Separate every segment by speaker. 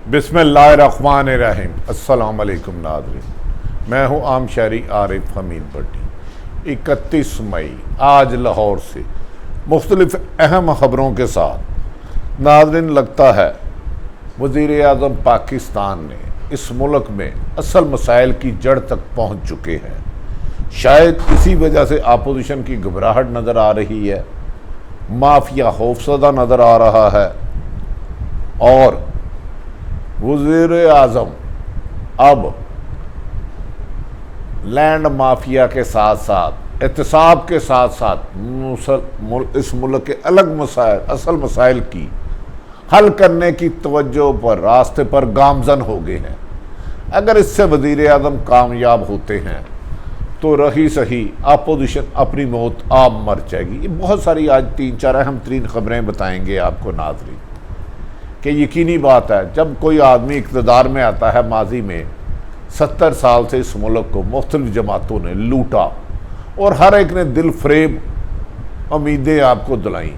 Speaker 1: बिस्मिल्लाहिर्रहमानिर्रहीम। अस्सलाम वालेकुम नाज़रीन, मैं हूँ आम शहरी आरिफ हमीद भट्टी। 31 मई आज लाहौर से मुख्तलिफ अहम ख़बरों के साथ नाज़रीन, लगता है वज़ीर आज़म पाकिस्तान ने इस मुल्क में असल मसाइल की जड़ तक पहुँच चुके हैं। शायद इसी वजह से अपोजिशन की घबराहट नज़र आ रही है, माफिया खौफसदा नज़र आ रहा है और वज़ीर आज़म अब लैंड माफिया के साथ साथ एहतसाब के साथ साथ इस मुल्क के अलग मसाइल, असल मसाइल की हल करने की तवज्जो पर रास्ते पर गामजन हो गए हैं। अगर इससे वज़ीर आज़म कामयाब होते हैं तो रही सही अपोजिशन अपनी मौत आप मर जाएगी। ये बहुत सारी आज 3-4 अहम तरीन ख़बरें बताएंगे आपको नाज़रीन कि यकीनी बात है, जब कोई आदमी इक़्तिदार में आता है, माजी में 70 साल से इस मुल्क को मुख्तलिफ जमातों ने लूटा और हर एक ने दिल फरेब उम्मीदें आपको दिलाई,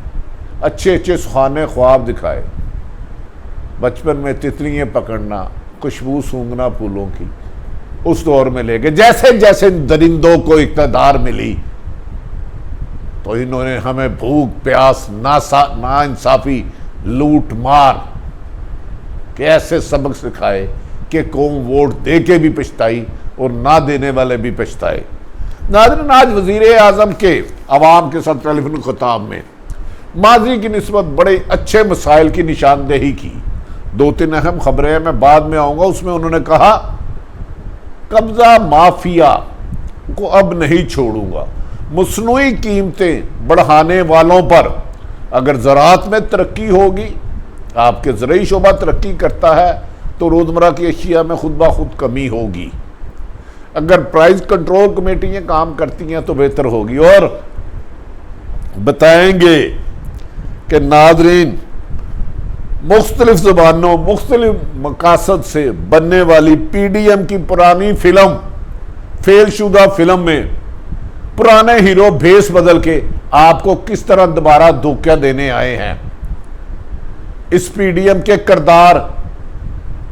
Speaker 1: अच्छे अच्छे सुहाने ख्वाब दिखाए, बचपन में तितलियाँ पकड़ना, खुशबू सूंघना फूलों की, उस दौर में ले गए। जैसे जैसे दरिंदों को इक़्तिदार मिली तो इन्होंने हमें भूख प्यास ना इंसाफी लूट मार के ऐसे सबक सिखाए कि कौम वोट दे के भी पछताई और ना देने वाले भी पछताए। नाज़रीन, आज वज़ीर आज़म के अवाम के साथ टेलीफोन खिताब में माजी की निस्बत बड़े अच्छे मसाइल की निशानदेही की। 2-3 अहम खबरें मैं बाद में आऊँगा। उसमें उन्होंने कहा, कब्ज़ा माफिया को अब नहीं छोड़ूंगा, मसनूई कीमतें बढ़ाने वालों पर अगर ज़राअत में तरक्की होगी, आपके ज़रूरी शोबा तरक्की करता है तो रोज़मर्रा की अशिया में खुद ब खुद कमी होगी। अगर प्राइस कंट्रोल कमेटियाँ काम करती हैं तो बेहतर होगी। और बताएंगे कि नाज़रीन, मुख्तलिफ ज़बानों मुख्तलिफ मकासद से बनने वाली PDM की पुरानी फिल्म, फेलशुदा फिल्म में पुराने हीरो भेस बदल के आपको किस तरह दोबारा धोखा देने आए हैं। इस PDM के किरदार,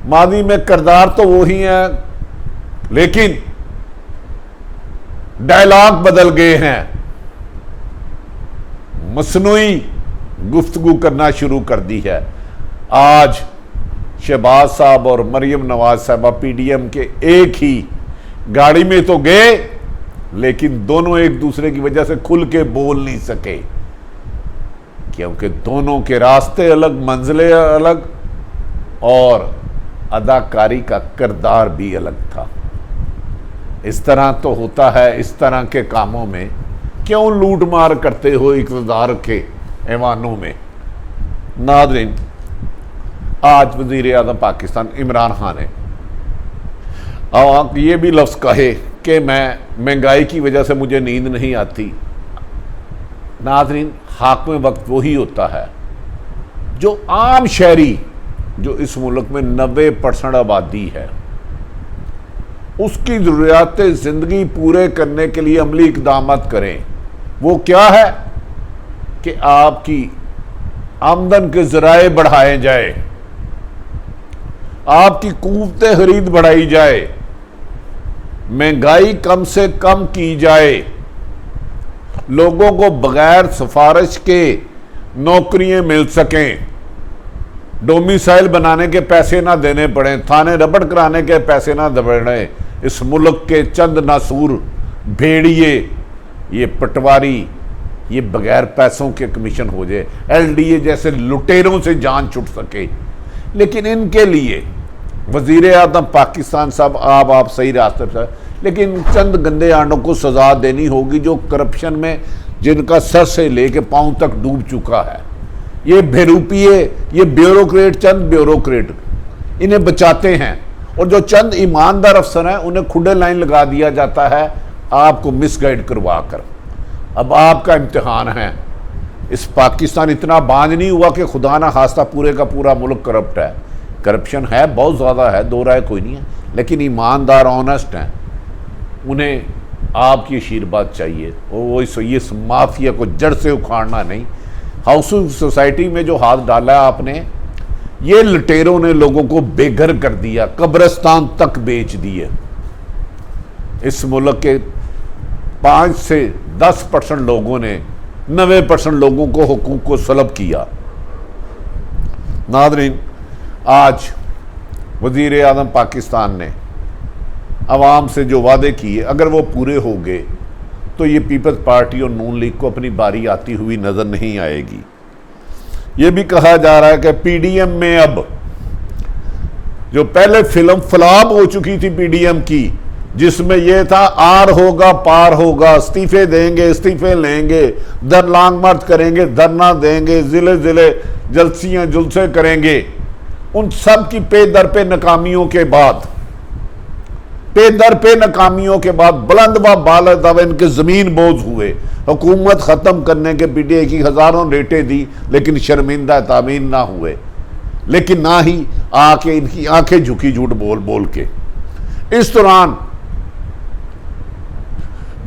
Speaker 1: मादी में किरदार तो वो ही हैं लेकिन डायलॉग बदल गए हैं, मसनूई गुफ्तगू करना शुरू कर दी है। आज शहबाज साहब और मरियम नवाज साहबा PDM के एक ही गाड़ी में तो गए, लेकिन दोनों एक दूसरे की वजह से खुल के बोल नहीं सके, क्योंकि दोनों के रास्ते अलग, मंजिलें अलग और अदाकारी का किरदार भी अलग था। इस तरह तो होता है, इस तरह के कामों में क्यों लूट मार करते हो इक़्तिदार के ऐवानों में। नाज़रीन, आज वज़ीर आज़म पाकिस्तान इमरान खान ने ये भी लफ्ज़ कहे कि मैं महंगाई की वजह से मुझे नींद नहीं आती। नाज़रीन, हाकिम वक्त वही होता है जो आम शहरी, जो इस मुल्क में 90% आबादी है, उसकी ज़रूरियात ज़िंदगी पूरे करने के लिए अमली इक़दाम करें। वो क्या है कि आपकी आमदन के ज़राए बढ़ाए जाए, आपकी क़ुव्वत खरीद बढ़ाई जाए, महंगाई कम से कम की जाए, लोगों को बगैर सिफारिश के नौकरियां मिल सकें, डोमिसाइल बनाने के पैसे ना देने पड़े, थाने रबड़ कराने के पैसे ना पड़े। इस मुल्क के चंद नासूर भेड़िए, ये पटवारी, ये बगैर पैसों के कमीशन हो जाए, LDA जैसे लुटेरों से जान छुट सके। लेकिन इनके लिए वज़ीर आज़म पाकिस्तान साहब, आप सही रास्ते पर, लेकिन चंद गंदे आंडों को सज़ा देनी होगी जो करप्शन में जिनका सर से लेके पांव तक डूब चुका है। ये बेरूपिये, ये ब्यूरोक्रेट, चंद ब्यूरोक्रेट इन्हें बचाते हैं, और जो चंद ईमानदार अफसर हैं उन्हें खुले लाइन लगा दिया जाता है आपको मिसगाइड करवा कर। अब आपका इम्तिहान है। इस पाकिस्तान इतना बांझ नहीं हुआ कि खुदा ना खास्ता पूरे का पूरा मुल्क करप्ट है। करप्शन है, बहुत ज़्यादा है, दो राय कोई नहीं है, लेकिन ईमानदार ऑनेस्ट हैं, उन्हें आपकी आशीर्वाद चाहिए। वो इस माफिया को जड़ से उखाड़ना नहीं। हाउसिंग सोसाइटी में जो हाथ डाला है आपने, ये लुटेरों ने लोगों को बेघर कर दिया, कब्रिस्तान तक बेच दिए। इस मुल्क के 5 से 10% लोगों ने 90% लोगों को हुकूक को सलब किया। नाज़रीन, आज वज़ीर आज़म पाकिस्तान ने अवाम से जो वादे किए, अगर वो पूरे हो गए तो ये पीपल्स पार्टी और नून लीग को अपनी बारी आती हुई नज़र नहीं आएगी। ये भी कहा जा रहा है कि पीडीएम में अब जो पहले फिल्म फ्लॉप हो चुकी थी पीडीएम की, जिसमें यह था आर होगा पार होगा, इस्तीफे देंगे इस्तीफे लेंगे, लॉन्ग मार्च करेंगे, धरना देंगे, जिले जिले जलसियां जुलसे करेंगे, उन सब की पे दर पे नाकामियों के बाद बुलंद व बाला इनके जमीन बोझ हुए। हुकूमत खत्म करने के पीटीआई की हजारों रेटें दी, लेकिन शर्मिंदा तामीन ना हुए, लेकिन ना ही आके इनकी आंखें झुकी झूठ बोल बोल के। इस दौरान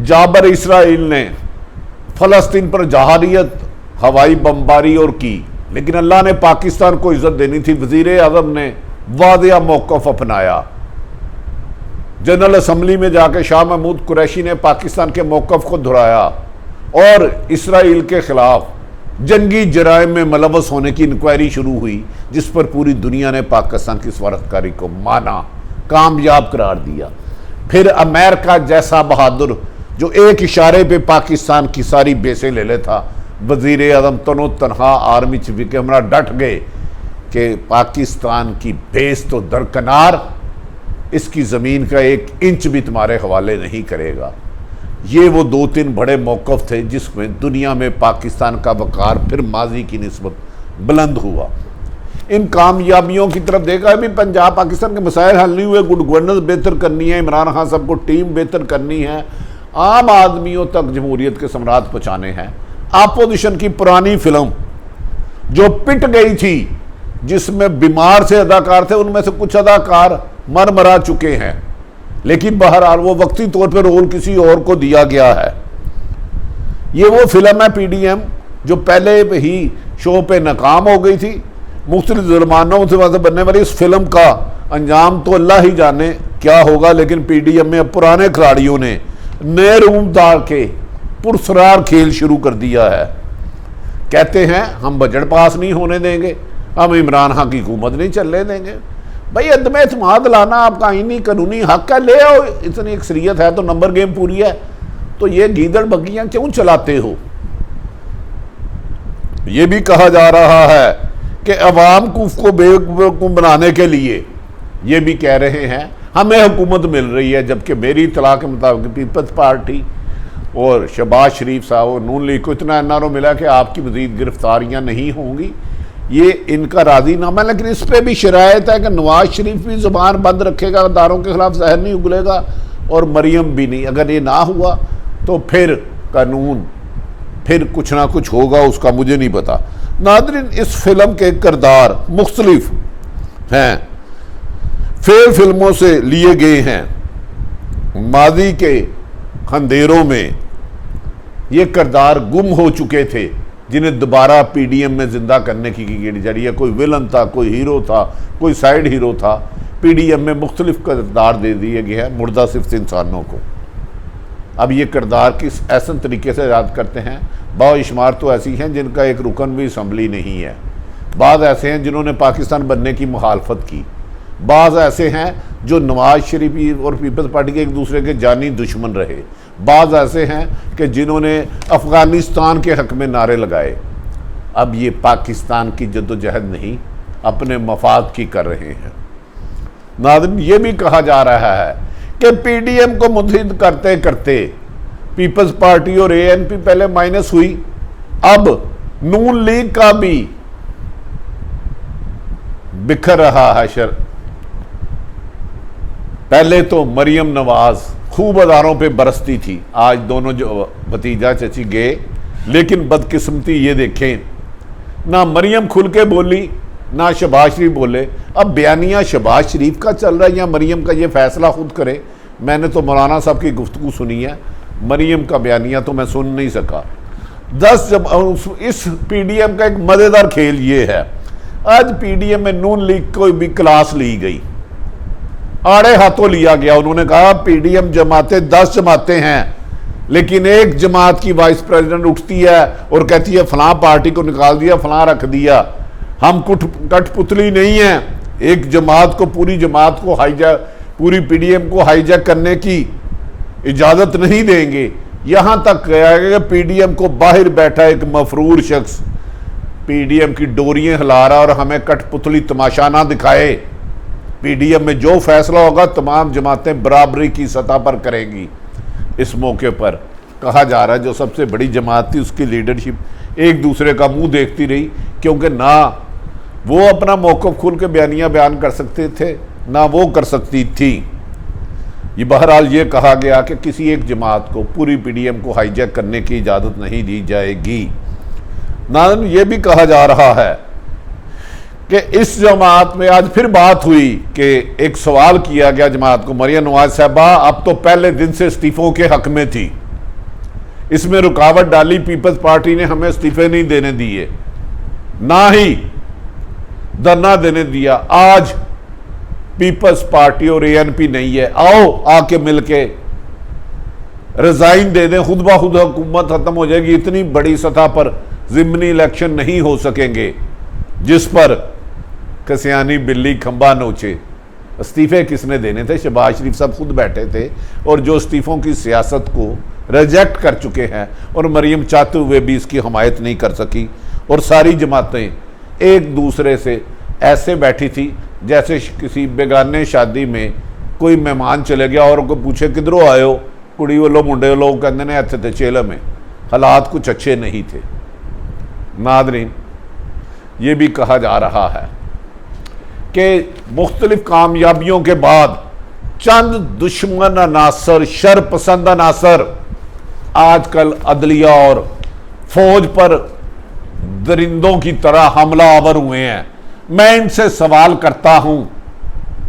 Speaker 1: जाबर इसराइल ने फलस्तीन पर जहारियत हवाई बमबारी और की, लेकिन अल्लाह ने पाकिस्तान को इज्जत देनी थी। वजीर आज़म ने वादिया मौक़िफ़ अपनाया। जनरल असम्बली में जाकर शाह महमूद कुरैशी ने पाकिस्तान के मौक़िफ़ को दोहराया और इसराइल के खिलाफ जंगी जराइम में मुलव्वस होने की इंक्वायरी शुरू हुई, जिस पर पूरी दुनिया ने पाकिस्तान की सफारतकारी को माना, कामयाब करार दिया। फिर अमेरिका जैसा बहादुर जो एक इशारे पे पाकिस्तान की सारी बेसें ले लेता, वज़ीर आज़म तनो तनहा आर्मी चीफ के हमरा डट गए कि पाकिस्तान की बेस तो दरकनार, इसकी ज़मीन का 1 इंच भी तुम्हारे हवाले नहीं करेगा। ये वो 2-3 बड़े मौक़िफ़ थे जिसमें दुनिया में पाकिस्तान का वक़ार फिर माजी की निस्बत बुलंद हुआ। इन कामयाबियों की तरफ देखा भी, पंजाब पाकिस्तान के मसाइल हल नहीं हुए, गुड गवर्नेंस बेहतर करनी है, इमरान खान सबको टीम बेहतर करनी है, आम आदमियों तक जमहूरियत के सम्राट पहुँचाने हैं। अपोजिशन की पुरानी फिल्म जो पिट गई थी, जिसमें बीमार से अदाकार थे, उनमें से कुछ अदाकार मरा चुके हैं, लेकिन बहरहाल वो वक्ती तौर पर रोल किसी और को दिया गया है। ये वो फिल्म है पीडीएम जो पहले ही शो पे नाकाम हो गई थी। मुख्तलिफ जुर्मानों से वजह बनने वाली इस फिल्म का अंजाम तो अल्लाह ही जाने क्या होगा, लेकिन पीडीएम में अब पुराने खिलाड़ियों ने नए रूम डाल के पुरसरार खेल शुरू कर दिया है। कहते हैं हम बजट पास नहीं होने देंगे, हम इमरान खान की हुकूमत नहीं चलने देंगे। भाई अदम एतमाद लाना आपका आईनी कानूनी हक है, ले आओ, इतनी अक्सरियत है तो नंबर गेम पूरी है, तो ये गीदड़ बग्गियां क्यों चलाते हो। ये भी कहा जा रहा है कि अवाम को बेवकूफ बनाने के लिए ये भी कह रहे हैं हमें हुकूमत मिल रही है, जबकि मेरी इतला के मुताबिक पीपल्स पार्टी और शहबाज शरीफ साहब और नून लीग को इतना एनआरओ मिला कि आपकी मजीद गिरफ्तारियां नहीं होंगी, ये इनका राजीनामा है। लेकिन इस पर भी शरायत है कि नवाज शरीफ भी जुबान बंद रखेगा, दारों के खिलाफ जहर नहीं उगलेगा, और मरियम भी नहीं। अगर ये ना हुआ तो फिर कानून फिर कुछ ना कुछ होगा, उसका मुझे नहीं पता। नादरीन, इस फिल्म के किरदार मुख्तलिफ हैं, फेल फिल्मों से लिए गए हैं। माजी के खंदेरों में ये किरदार गुम हो चुके थे, जिन्हें दोबारा पीडीएम में जिंदा करने की गेड़ी जा रही है। कोई विलन था, कोई हीरो था, कोई साइड हीरो था, पीडीएम में मुख्तलिफ किरदार दे दिए गए हैं मुर्दा सिर्फ इंसानों को। अब ये किरदार किस ऐसा तरीके से याद करते हैं। बाशुमार तो ऐसी हैं जिनका एक रुकन भी असम्बली नहीं है, बाज़ ऐसे हैं जिन्होंने पाकिस्तान बनने की मुखालफत की, बाज़ ऐसे हैं जो नवाज शरीफ और पीपल्स पार्टी के एक दूसरे के जानी दुश्मन रहे, बाज़ ऐसे हैं कि जिन्होंने अफ़गानिस्तान के हक़ में नारे लगाए। अब ये पाकिस्तान की जद्दोजहद नहीं, अपने मफाद की कर रहे हैं। नाज़रीन, ये भी कहा जा रहा है कि पीडीएम को मुतहिद करते करते पीपल्स पार्टी और एएनपी पहले माइनस हुई, अब नून लीग का भी बिखर रहा है शर। पहले तो मरियम नवाज खूब अदारों पे बरसती थी, आज दोनों जो भतीजा चची गए, लेकिन बदकिस्मती ये देखें, ना मरियम खुल के बोली ना शहबाज शरीफ बोले। अब बयानिया शहबाज शरीफ का चल रहा है या मरियम का, ये फैसला खुद करे। मैंने तो मौलाना साहब की गुफ्तगू सुनी है, मरियम का बयानिया तो मैं सुन नहीं सका। 10 जब इस पीडीएम का एक मज़ेदार खेल ये है, आज पीडीएम में नून लीग को भी क्लास ली गई, आड़े हाथों लिया गया। उन्होंने कहा पीडीएम जमातें 10 जमातें हैं, लेकिन एक जमात की वाइस प्रेसिडेंट उठती है और कहती है फलां पार्टी को निकाल दिया, फलां रख दिया। हम कठपुतली नहीं है, एक जमात को, पूरी जमात को हाईजैक, पूरी पीडीएम को हाईजैक करने की इजाजत नहीं देंगे। यहां तक गया कि पीडीएम को बाहर बैठा एक मफरूर शख्स पीडीएम की डोरियां हिला रहा और हमें कठपुतली तमाशा ना दिखाए। पीडीएम में जो फैसला होगा तमाम जमातें बराबरी की सतह पर करेंगी। इस मौके पर कहा जा रहा है जो सबसे बड़ी जमात थी उसकी लीडरशिप एक दूसरे का मुंह देखती रही, क्योंकि ना वो अपना मौक़िफ़ खुल के बयान कर सकते थे, ना वो कर सकती थी। ये बहरहाल ये कहा गया कि किसी एक जमात को, पूरी पीडीएम को हाईजैक करने की इजाज़त नहीं दी जाएगी। नाज़रीन, ये भी कहा जा रहा है कि इस जमात में आज फिर बात हुई कि एक सवाल किया गया जमात को, मरियम नवाज साहबा अब तो पहले दिन से इस्तीफों के हक में थी, इसमें रुकावट डाली पीपल्स पार्टी ने, हमें इस्तीफे नहीं देने दिए, ना ही धरना देने दिया। आज पीपल्स पार्टी और एएनपी नहीं है, आओ आके मिलके रिजाइन दे दें, खुद ब खुद हुकूमत खत्म हो जाएगी। इतनी बड़ी सतह पर ज़िमनी इलेक्शन नहीं हो सकेंगे जिस पर कसियानी बिल्ली खंबा नोचे। इस्तीफे किसने देने थे? शहबाज शरीफ साहब खुद बैठे थे और जो इस्तीफों की सियासत को रिजेक्ट कर चुके हैं, और मरियम चाहते हुए भी इसकी हमायत नहीं कर सकी। और सारी जमातें एक दूसरे से ऐसे बैठी थी जैसे किसी बेगाने शादी में कोई मेहमान चले गया और को पूछे किधरों आए हो, कुड़ी वालों मुंडे वालों कहते ने इत्थे थे चेल में। हालात कुछ अच्छे नहीं थे। नादरीन, ये भी कहा जा रहा है कि मुख्तलिफ कामयाबियों के बाद चंद दुश्मन अनासर, शरपसंद अनासर आजकल अदलिया और फौज पर दरिंदों की तरह हमला आवर हुए हैं। मैं इनसे सवाल करता हूं,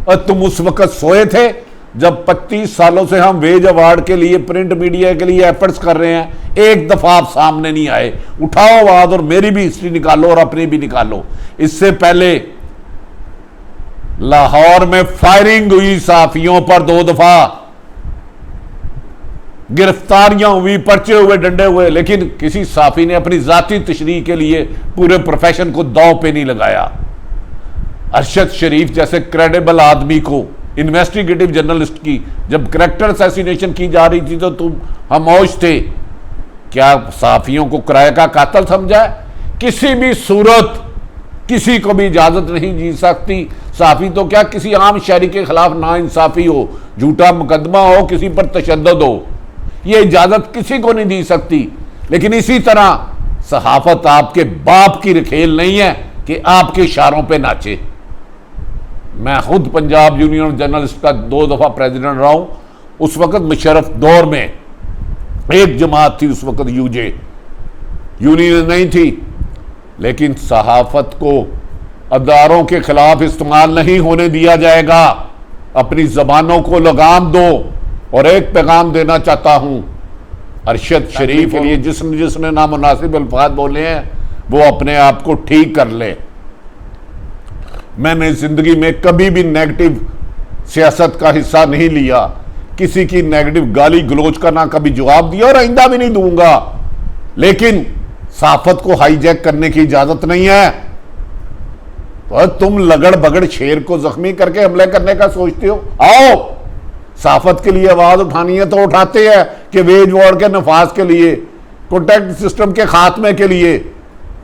Speaker 1: और तुम उस वक्त सोए थे जब 25 सालों से हम वेज अवार्ड के लिए, प्रिंट मीडिया के लिए एफर्ट्स कर रहे हैं, एक दफा आप सामने नहीं आए। उठाओ आवाज और मेरी भी हिस्ट्री निकालो और अपनी भी निकालो। इससे पहले लाहौर में फायरिंग हुई सहाफियों पर, 2 दफा गिरफ्तारियां हुई, पर्चे हुए, डंडे हुए, लेकिन किसी सहाफी ने अपनी जाती तशरीह के लिए पूरे प्रोफेशन को दांव पे नहीं लगाया। अरशद शरीफ जैसे क्रेडिबल आदमी को, इन्वेस्टिगेटिव जर्नलिस्ट की जब कैरेक्टर असैसिनेशन की जा रही थी तो तुम खामोश थे। क्या सहाफियों को किराए का कातिल समझा? किसी भी सूरत किसी को भी इजाजत नहीं दी सकती। सहाफी तो क्या, किसी आम शहरी के खिलाफ नाइंसाफी हो, झूठा मुकदमा हो, किसी पर तशद्दुद हो, यह इजाजत किसी को नहीं दी सकती। लेकिन इसी तरह सहाफत आपके बाप की रखेल नहीं है कि आपके इशारों पे नाचे। मैं खुद पंजाब यूनियन ऑफ जर्नलिस्ट का 2 दफा प्रेसिडेंट रहा हूं। उस वक्त मुशर्रफ दौर में एक जमात थी, उस वक्त यूजे, यूनियन नहीं थी, लेकिन सहाफत को अदारों के खिलाफ इस्तेमाल नहीं होने दिया जाएगा। अपनी जबानों को लगाम दो। और एक पैगाम देना चाहता हूं अरशद शरीफ के लिए, जिसने नामुनासिब अल्फाज बोले हैं वो अपने आप को ठीक कर ले। मैंने जिंदगी में कभी भी नेगेटिव सियासत का हिस्सा नहीं लिया, किसी की नेगेटिव गाली गलोच का ना कभी जवाब दिया और आइंदा भी नहीं दूंगा। लेकिन सहाफत को हाईजैक करने की इजाजत नहीं है। तो तुम लगड़ बगड़ शेर को जख्मी करके हमले करने का सोचते हो? आओ, सहाफत के लिए आवाज उठानी है तो उठाते हैं कि वेज वॉर के नफाज के लिए, कॉन्ट्रैक्ट सिस्टम के खात्मे के लिए,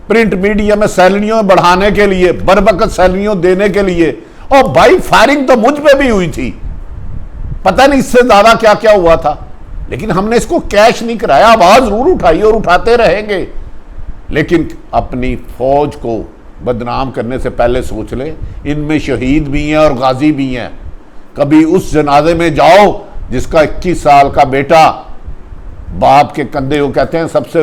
Speaker 1: प्रिंट मीडिया में सैलरियों बढ़ाने के लिए, बरबकत सैलरियों देने के लिए। और भाई फायरिंग तो मुझ पे भी हुई थी, पता नहीं इससे ज्यादा क्या क्या हुआ था, लेकिन हमने इसको कैश नहीं कराया। आवाज जरूर उठाई और उठाते रहेंगे, लेकिन अपनी फौज को बदनाम करने से पहले सोच ले, इनमें शहीद भी हैं और गाजी भी हैं। कभी उस जनाजे में जाओ जिसका 21 साल का बेटा बाप के कंधे, वो कहते हैं सबसे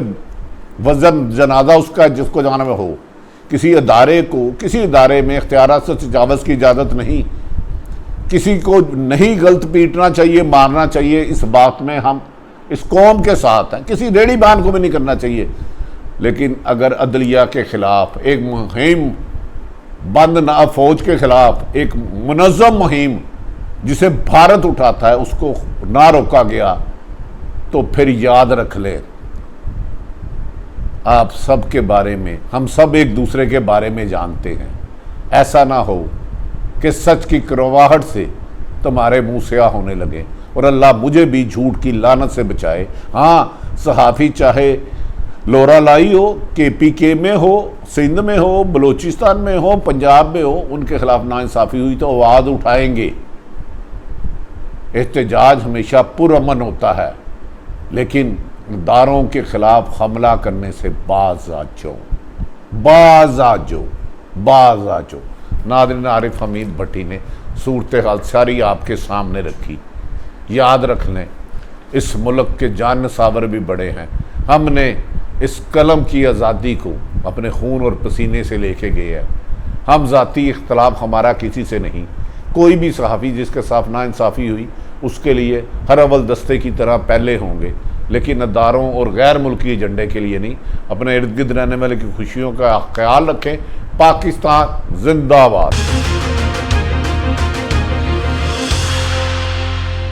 Speaker 1: वजन जनाजा उसका जिसको जाना में हो। किसी अदारे को, किसी अदारे में इख्तियारात से तजावुज़ की इजाज़त नहीं, किसी को नहीं गलत पीटना चाहिए, मारना चाहिए। इस बात में हम इस कौम के साथ हैं, किसी रेडी बान को भी नहीं करना चाहिए। लेकिन अगर अदलिया के खिलाफ एक मुहिम बंद ना फौज के खिलाफ एक मुनज़्ज़म मुहिम जिसे भारत उठाता है उसको ना रोका गया, तो फिर याद रख लें आप सब के बारे में, हम सब एक दूसरे के बारे में जानते हैं। ऐसा ना हो कि सच की करवाहट से तुम्हारे मुंह स्या होने लगे, और अल्लाह मुझे भी झूठ की लानत से बचाए। हाँ, सहाफ़ी चाहे लोरा लाई हो, KPK में हो, सिंध में हो, बलूचिस्तान में हो, पंजाब में हो, उनके खिलाफ नाइंसाफ़ी हुई तो आवाज़ उठाएंगे। एहतजाज हमेशा पुरअमन होता है, लेकिन दारों के खिलाफ हमला करने से बाज आ जाओ। नादरीन, आरिफ हमीद भट्टी ने सूरत हाल सारी आपके सामने रखी। याद रख लें, इस मुल्क के जान निसावर भी बड़े हैं। हमने इस कलम की आज़ादी को अपने खून और पसीने से लेके गए हैं। हम ज़ाती इख्तलाफ हमारा किसी से नहीं। कोई भी सहाफ़ी जिसके साथ नाइंसाफ़ी हुई उसके लिए हर अव्वल दस्ते की तरह पहले होंगे, लेकिन अदारों और गैर मुल्की एजेंडे के लिए नहीं। अपने इर्द गिर्द रहने वाले की खुशियों का ख्याल रखें। पाकिस्तान जिंदाबाद।